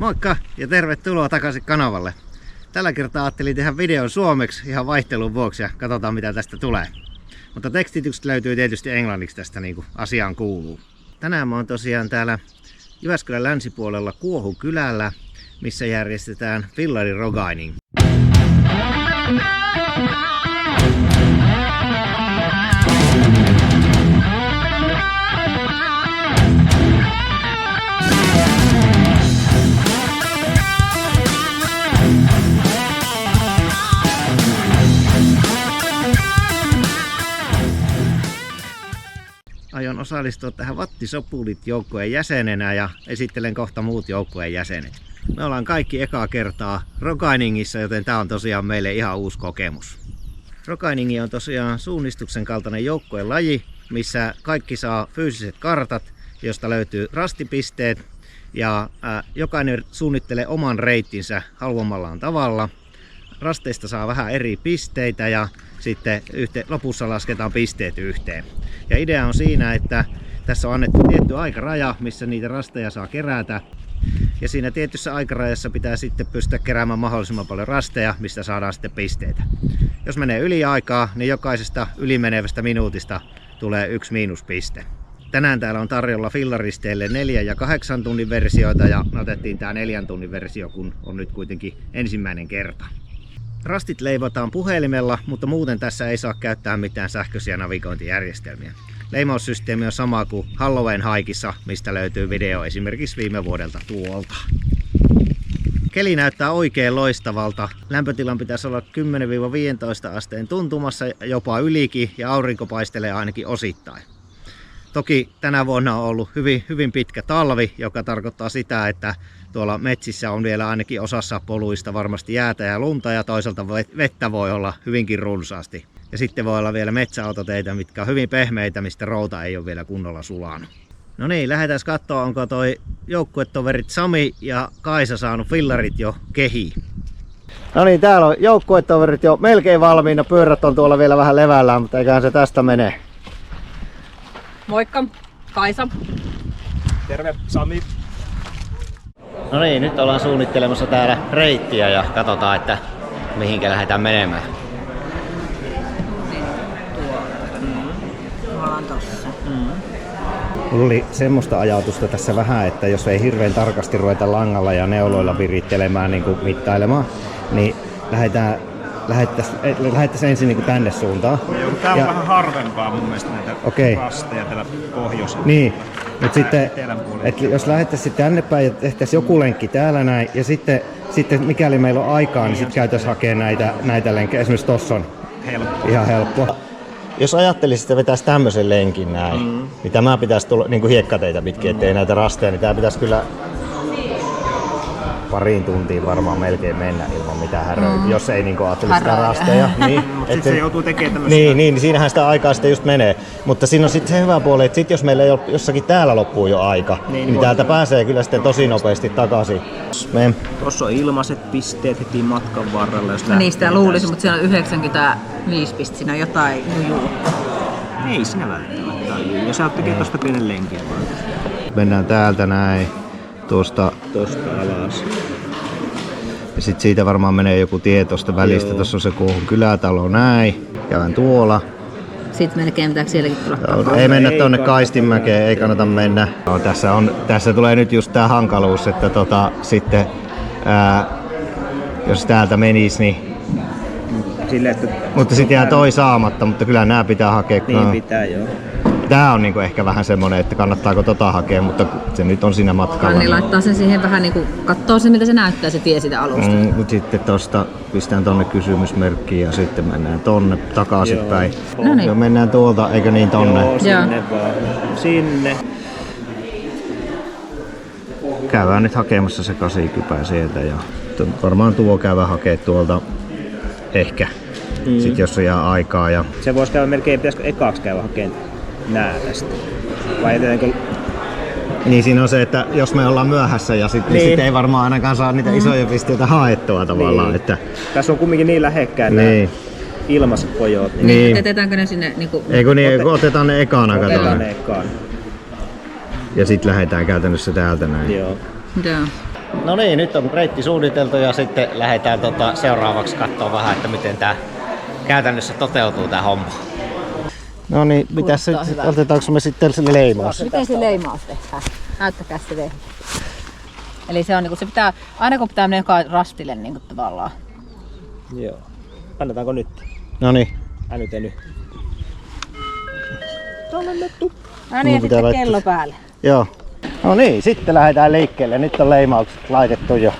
Moikka ja tervetuloa takaisin kanavalle. Tällä kertaa ajattelin tehdä videon suomeksi ihan vaihtelun vuoksi ja katsotaan mitä tästä tulee. Mutta tekstitykset löytyy tietysti englanniksi tästä niin kuin asiaan kuuluu. Tänään mä oon tosiaan täällä Jyväskylän länsipuolella Kuohukylällä, missä järjestetään Fillari Rogainin. Aion osallistua tähän Vattisopulit-joukkueen jäsenenä ja esittelen kohta muut joukkueen jäsenet. Me ollaan kaikki ekaa kertaa Rogainingissa, joten tää on tosiaan meille ihan uusi kokemus. Rogaining on tosiaan suunnistuksen kaltainen joukkueen laji, missä kaikki saa fyysiset kartat, josta löytyy rastipisteet ja jokainen suunnittelee oman reittinsä haluamallaan tavalla. Rasteista saa vähän eri pisteitä ja sitten lopussa lasketaan pisteet yhteen. Ja idea on siinä, että tässä on annettu tietty aikaraja, missä niitä rasteja saa kerätä. Ja siinä tietyssä aikarajassa pitää sitten pystyä keräämään mahdollisimman paljon rasteja, mistä saadaan sitten pisteitä. Jos menee yli aikaa, niin jokaisesta ylimenevästä minuutista tulee 1 miinuspiste. Tänään täällä on tarjolla fillaristeille 4 ja 8 tunnin versioita ja me otettiin tää 4 tunnin versio, kun on nyt kuitenkin ensimmäinen kerta. Rastit leivotaan puhelimella, mutta muuten tässä ei saa käyttää mitään sähköisiä navigointijärjestelmiä. Leimaussysteemi on sama kuin Halloween Haikissa, mistä löytyy video esimerkiksi viime vuodelta tuolta. Keli näyttää oikein loistavalta. Lämpötilan pitäisi olla 10-15 asteen tuntumassa, jopa ylikin, ja aurinko paistelee ainakin osittain. Toki tänä vuonna on ollut hyvin pitkä talvi, joka tarkoittaa sitä, että tuolla metsissä on vielä ainakin osassa poluista varmasti jäätä ja lunta ja toisaalta vettä voi olla hyvinkin runsaasti. Ja sitten voi olla vielä metsäautoteitä, mitkä on hyvin pehmeitä, mistä routa ei ole vielä kunnolla sulanut. No niin, lähdetään katsoa, onko toi joukkuetoverit Sami ja Kaisa saanut fillarit jo kehiin. No niin, täällä on joukkuetoverit jo melkein valmiina. Pyörät on tuolla vielä vähän levällään, mutta eiköhän se tästä mene. Moikka, Kaisa. Terve, Sami. No niin, nyt ollaan suunnittelemassa täällä reittiä ja katsotaan, että mihinkä lähdetään menemään. Ollaan tossa. Mulla oli semmoista ajatusta tässä vähän, että jos ei hirveän tarkasti ruveta langalla ja neuloilla virittelemään, niin kuin mittailemaan, niin lähettäisiin ensin niin tänne suuntaan. Joo, tää on vähän harvempaa mun mielestä näitä rasteja täällä pohjoisella. Niin, mutta sitten että jos lähettäisiin tänne päin ja tehtäisiin joku lenkki täällä näin, ja sitten mikäli meillä on aikaa, niin sitten käytäisiin hakemaan näitä lenkkejä. Esimerkiksi tossa on ihan helppo. Jos ajattelisit, että vetäisi tämmöisen lenkin näin, niin tämä pitäisi tulla niin kuin hiekkateitä pitkin, ettei näitä rasteja, niin tämä pitäisi kyllä pariin tuntiin varmaan melkein mennä ilman mitään häröitä, jos ei niin ajattele sitä rasteja. Niin, sitten se joutuu tekemään tämmöistä. Niin, siinähän sitä aikaa sitten just menee. Mutta siinä on sitten se hyvä puoli, että sit jos meillä ei ole jossakin täällä loppuu jo aika, niin täältä pääsee kyllä sitten tosi nopeasti takaisin. Tuossa on ilmaiset pisteet heti matkan varrella. Jos niistä luulisi, mutta siellä on 95 pistettä, siinä on jotain jujuu. Ei siinä välttämättä ole. Jos sä tekee tosta pienen lenkin vaan. Mennään täältä näin. Tosta alas. Ja sit siitä varmaan menee joku tie tosta välistä. Tuossa on se Kuohun kylätalo näin. Käydään tuolla. Sitten melkein pitääkö sielläkin tulla? Ei mennä tonne Kaistinmäkeen, ei kannata mennä. No, tässä tulee nyt just tää hankaluus, että sitten jos täältä menisi, niin mutta sitten jää toi saamatta, mutta kyllä nämä pitää hakea. Niin pitää, joo. Tää on niinku ehkä vähän semmonen, että kannattaako tota hakea, mutta se nyt on siinä matkalla. Niin laittaa sen siihen vähän niinku, kattoo se miltä se näyttää se tie sitä alusta. Sitten tosta pistään tonne kysymysmerkkiin ja sitten mennään tonne takaisinpäin. No niin. Joo, mennään tuolta, eikö niin tonne? Joo, sinne vaan. Sinne. Käydään nyt hakemassa se 80 sieltä ja varmaan tuo käydään hakea tuolta ehkä. Sit jos on jää aikaa. Ja se voisi käydä melkein, pitäisikö ekaaksi käydä hakemaan nää tästä? Vai etenkö? Niin siinä on se, että jos me ollaan myöhässä ja niin sit ei varmaan ainakaan saa niitä isoja pisteitä haettua tavallaan. Niin. Että tässä on kumminkin niin lähekkään nämä ilmaiset pojot. Niin, jätetäänkö ne sinne niinku... Eikö niin, otetaan ne ekana. Otetaan ne ekana. Ja sit lähdetään käytännössä täältä näin. Joo. No niin, nyt on reitti suunniteltu ja sitten lähdetään seuraavaksi katsoa vähän, että miten tää käytännössä toteutuu tää homma. No niin, mitäs otetaanko me sitten se leimaus? Miten se leimaus tehdään? Näyttäkää se tehdä. Eli se on niinku, se pitää, aina kun pitää mennä rastille niinku tavallaan. Joo. Annetaanko nyt? No niin. Nyt. No niin, ja sitten kello päälle. Joo. No niin, sitten lähdetään liikkeelle. Nyt on leimaukset laitettu jo.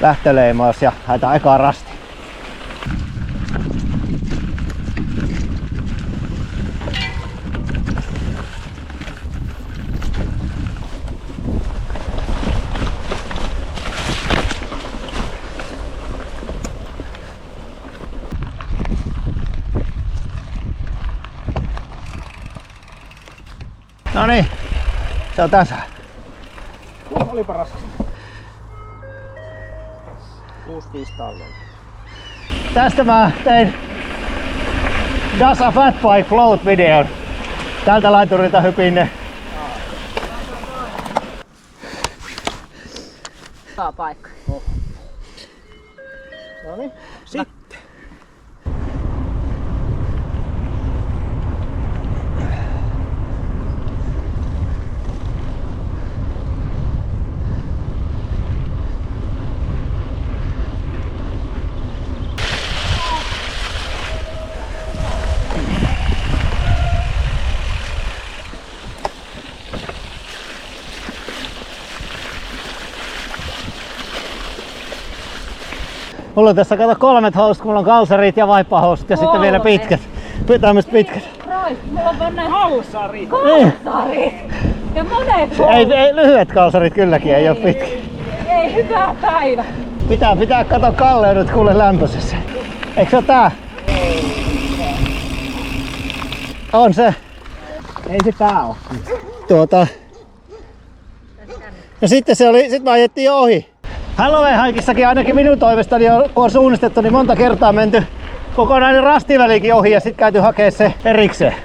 Lähtöleimaus ja haetaan ekaa rasti. No niin, se on tässä. Olipa raskas. 65 tallella. Tästä mä tein Does a Fat Bike Float videon. Tältä laiturilta hypin. Hyvä paikka. No niin, sitten. Mulla on tässä kato 3 housut, kun mulla on kalsarit ja vaippahousut ja sitten vielä pitkät. Tämmöset pitkät. Mulla on vaan näin Kalsarit! kalsarit! Ja monet housut! Ei, lyhyet kalsarit kylläkin, ei oo pitkä. Ei, hyvää päivä! Pitää kato kalleudut kuule lämpöisessä. Eikö se oo tää? On se. Ei se tää oo. Ja sitten sit me ajettiin jo ohi. Halloween-haikissakin ainakin minun toimestani on suunnistettu, niin monta kertaa menty kokonainen rastivälikin ohi ja sitten käyty hakea se erikseen.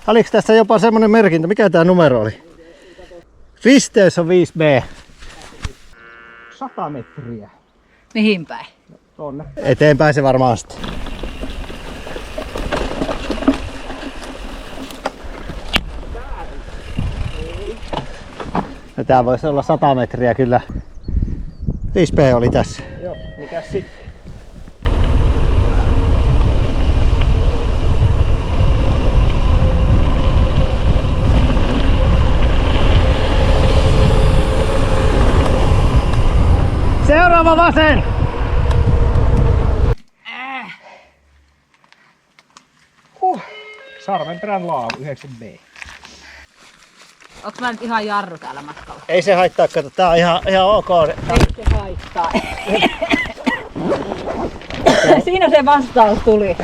Oliko tässä jopa semmonen merkintä? Mikä tää numero oli? Risteys on 5B. 100 metriä. Mihin päin? Tonne. Eteenpäin se varmaan sitten. No tää voisi olla 100 metriä kyllä. 5B oli tässä. Joo, mikäs sitten? Seuraava vasen! Sarvenperän laavu 9B. Onks mä nyt ihan jarru täällä matkalla? Ei se haittaa, kato, tää on ihan ok. Ei se haittaa. Siinä se vastaus tuli.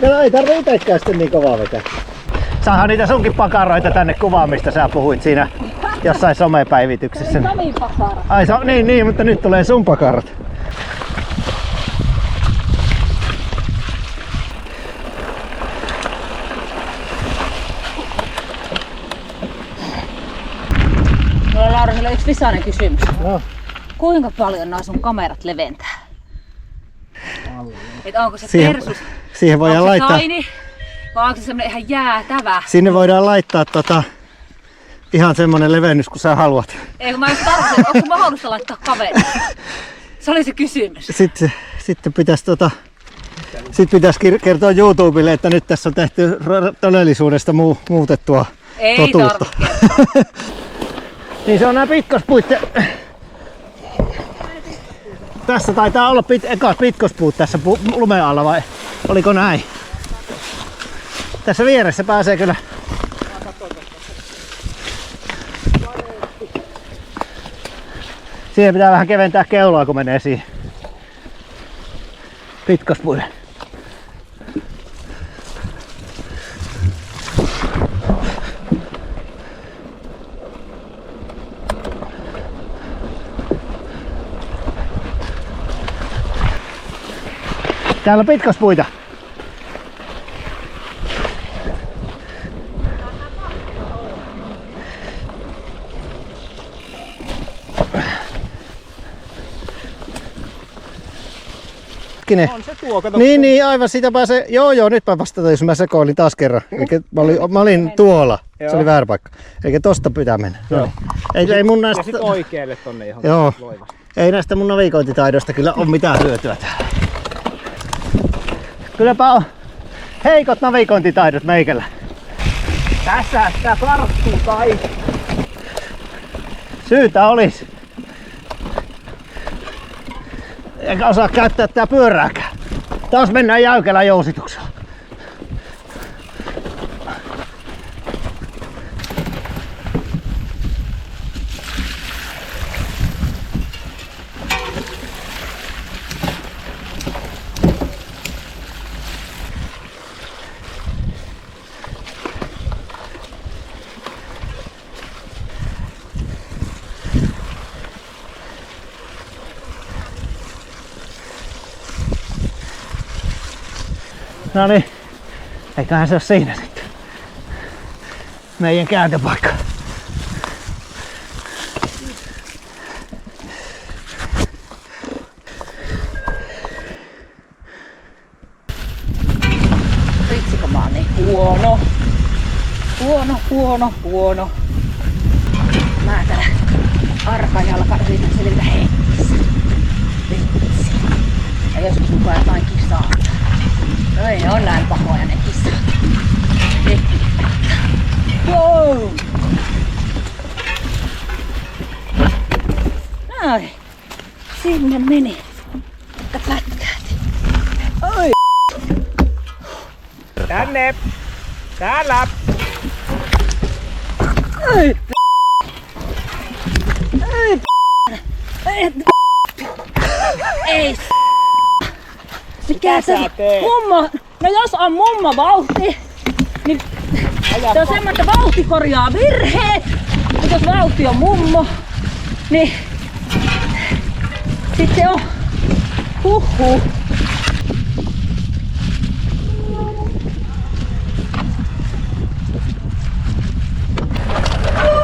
No ei tarvitse itekään sitten niin kovaa vetää. Saahan niitä sunkin pakaroita tänne kuvaan, mistä sä puhuit siinä jossain somepäivityksessä. Samin pakara. Ai niin, mutta nyt tulee sun pakarat. Mulla on Laura, sulla on yksi visainen kysymys. No. Kuinka paljon nämä sun kamerat leventää? Et onko se persus? Siihen voidaan Onko se laittaa. tiny? Vai onko se semmonen ihan jäätävä? Sinne voidaan laittaa ihan semmonen levennys, kun sä haluat. Ei kun mä just tarvitsen, onko mahdollista laittaa kaveri? Se oli se kysymys. Sitten pitäisi kertoa YouTubelle, että nyt tässä on tehty todellisuudesta muutettua Ei totuutta. tarvitse. Niin se on nää pitkospuitte. Tässä taitaa olla ekat pitkospuut tässä lumen alla, vai oliko näin? Tässä vieressä pääsee kyllä. Siihen pitää vähän keventää keulaa, kun menee siihen pitkospuille. Täällä on pitkospuita. hetkinen. On se tuo, kato. Niin, aivan sitä pääsee. Joo, nyt mä vastata, jos mä sekoilin taas kerran. Elikkä mä olin tuolla. Joo. Se oli väärä paikka. Eli tosta pitää mennä. Joo. Ei mun näistä... Ja sit oikealle tonne johon Joo. loivasta. Ei näistä mun navigointitaidoista kyllä ole mitään hyötyä täällä. Kylläpä on heikot navigointitaidot meikällä. Tässä sitä tarttuu kaikki. Syytä olis. Eikä osaa käyttää tää pyörääkään. Taas mennään jäykällä jousituksella. No niin, eiköhän se ole siinä sitten. Meidän kääntöpaikka. Vitsikö mä oon niin huono. Mä täällä arkajalka yritän selvitä hengissä. Vitsi. Ja joskus mukaan jotain kisaa. No ei ne on näin pahoja ne kissat. Wow! Noin. Sinne meni. Mutta pätkäät. Oi! Tänne! Täällä! Ei! Ei! Ei! Ei! Mikä se mummo? No jos on mummo vauhti, niin se on semmoinen, että vauhti korjaa virheet. Mutta jos vauhti on mummo, niin sitten se on huhhuh.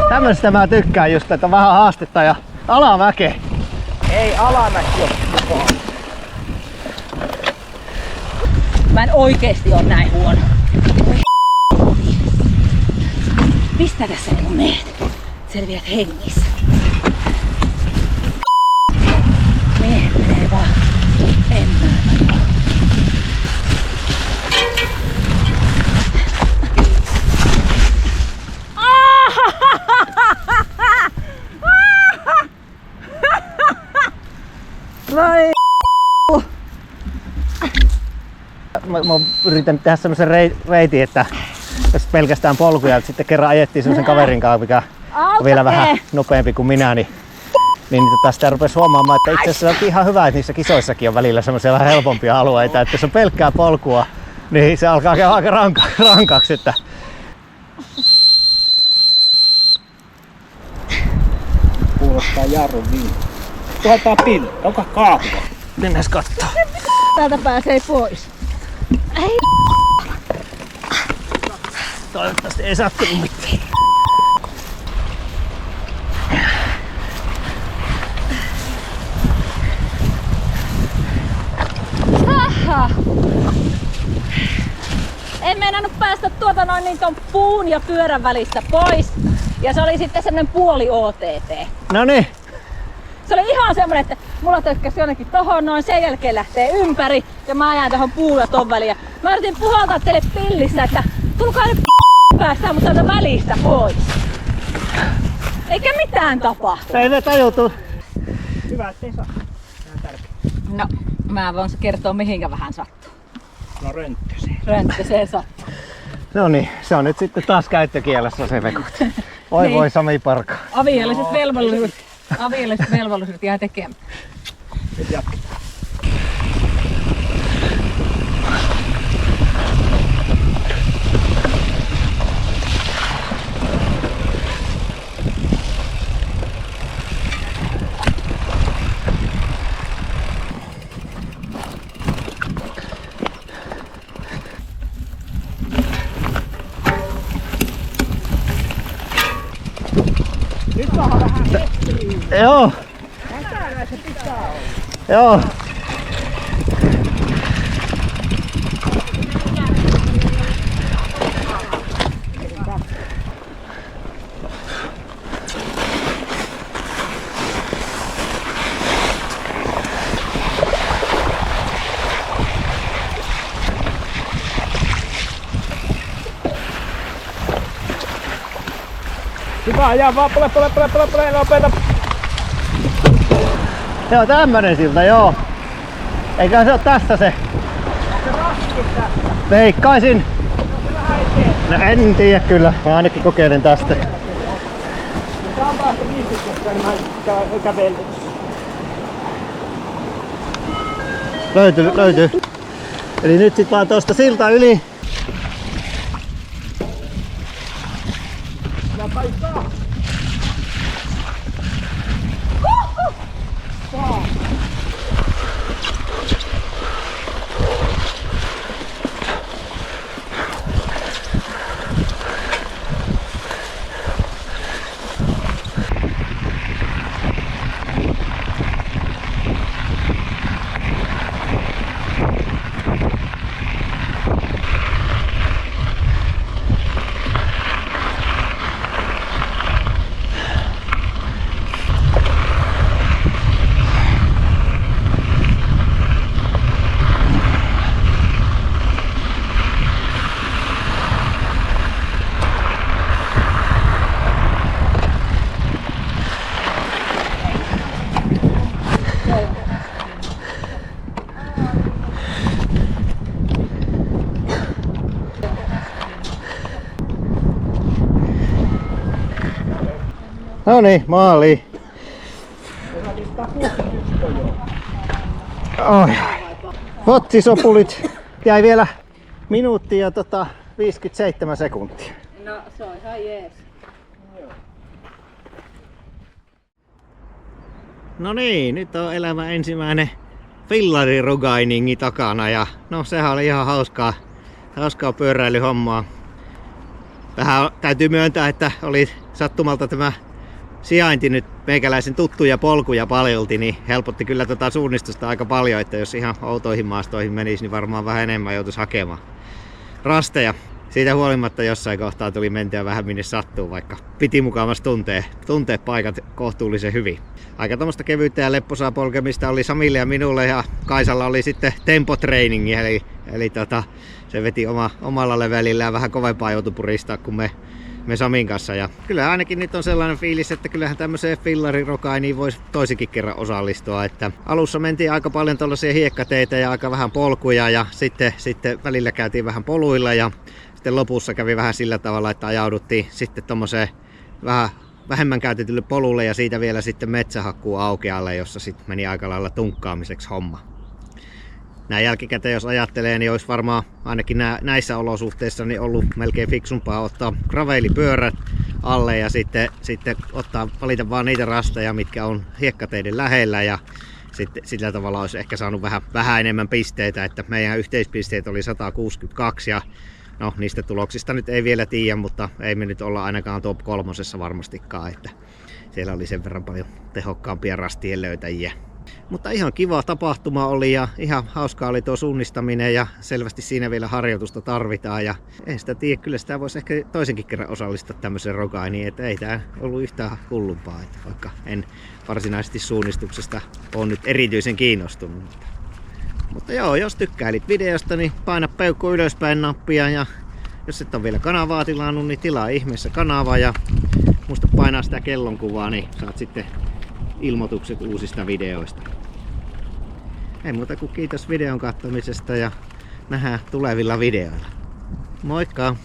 Tämmöstä mä tykkään just, että on vähän haastetta ja alamäkeä. Ei alamäki ole mukaan. Mä en oikeesti oo näin huono. Mistä tässä niinku meet? Selviät hengissä. Miehet menee vaan. En mä. Vai Mä yritän tehdä semmosen reitin, että jos pelkästään polkuja, että sitten kerran ajettiin semmosen kaverin kanssa, mikä on vielä vähän nopeampi kuin minä, niin sitä rupesi huomaamaan, että itse asiassa on ihan hyvä, että niissä kisoissakin on välillä semmoisia vähän helpompia alueita, että jos on pelkkää polkua, niin se alkaa käydä aika rankaksi. Että... Kuulostaa jarrun niin. Tuotaan pilli. Onko kaapua? Mennään kattoo. täältä pääsee pois? Ei. Toivottavasti ei sattunut mitään. Aha. En meinannut päästä ton puun ja pyörän välistä pois. Ja se oli sitten semmonen puoli OTT. Noniin. Se oli ihan semmonen, että mulla tökkäsi jonnekin tohon noin, sen jälkeen lähtee ympäri ja mä ajan tohon puun ja ton väliin. Mä yritin puhaltaa teille pillissä, että tulkaa nyt päästään mut täältä välistä pois. Eikä mitään tapahtu. Ei ne tajutu. Hyvä, ettei saa. No, mä voin kertoa mihinkä vähän sattuu. No rönttöseen. Rönttöseen sattuu. No niin, se on nyt sitten taas käyttökielessä se vekut. Oi Niin. voi Sami Parka. Aviolliset velvollisuudet jää tekemättä. Nyt jatketaan. Nyt saadaan vähän Joo. täällä se pitää olla. Joo. Jaa, vaan pole, nopeeta. Joo, tämmönen silta, joo. Eikä se oo tässä se. Veikkaisin. No en tiedä kyllä, mä ainakin kokeilen tästä. Löytyy. Eli nyt sit vaan tosta silta yli. No niin, maaliin. Oi. Votsisopulit jäi vielä minuutti ja 57 sekuntia. No se on ihan jees. No niin, nyt on elämä ensimmäinen fillarirogainingin takana ja no sehän oli ihan hauskaa pyöräilyhommaa. Vähän täytyy myöntää, että oli sattumalta tämä sijainti nyt meikäläisen tuttuja polkuja paljolti, niin helpotti kyllä suunnistusta aika paljon, että jos ihan outoihin maastoihin menisi, niin varmaan vähän enemmän joutuisi hakemaan rasteja. Siitä huolimatta jossain kohtaa tuli mentyä vähän minne sattuu, vaikka piti mukavasti tuntea paikat kohtuullisen hyvin. Aika tommoista kevyyttä ja lepposaa polkemista oli Samille ja minulle ja Kaisalla oli sitten tempotrainingi, eli se veti omalla levelillään vähän kovempaa joutui puristaa kuin me Samin kanssa. Ja kyllä ainakin nyt on sellainen fiilis, että kyllähän tämmöiseen fillarirokainiin voisi toisikin kerran osallistua. Että alussa mentiin aika paljon tuollaisia hiekkateitä ja aika vähän polkuja ja sitten välillä käytiin vähän poluilla ja sitten lopussa kävi vähän sillä tavalla, että ajauduttiin sitten tommoseen vähän vähemmän käytetylle polulle ja siitä vielä sitten metsähakkuu aukealle, jossa sitten meni aika lailla tunkkaamiseksi homma. Näin jälkikäteen jos ajattelee, niin olisi varmaan ainakin näissä olosuhteissa niin ollut melkein fiksumpaa ottaa gravelipyörät alle ja sitten valita vaan niitä rasteja, mitkä on hiekkateiden lähellä ja sitten sillä tavalla olisi ehkä saanut vähän enemmän pisteitä, että meidän yhteispisteet oli 162 ja no niistä tuloksista nyt ei vielä tiedä, mutta ei me nyt olla ainakaan top 3 varmastikaan, että siellä oli sen verran paljon tehokkaampia rastien löytäjiä. Mutta ihan kiva tapahtuma oli ja ihan hauskaa oli tuo suunnistaminen ja selvästi siinä vielä harjoitusta tarvitaan ja en sitä tiedä, kyllä sitä voisi ehkä toisenkin kerran osallistua tämmöiseen rogainiin, että ei tää ollut yhtään hullumpaa, että vaikka en varsinaisesti suunnistuksesta ole nyt erityisen kiinnostunut. Mutta joo, jos tykkäilit videosta, niin paina peukku ylöspäin nappia ja jos et ole vielä kanavaa tilannut, niin tilaa ihmeessä kanava ja muista painaa sitä kellonkuvaa, niin saat sitten ilmoitukset uusista videoista. Ei muuta kuin kiitos videon katsomisesta ja nähdään tulevilla videoilla. Moikka!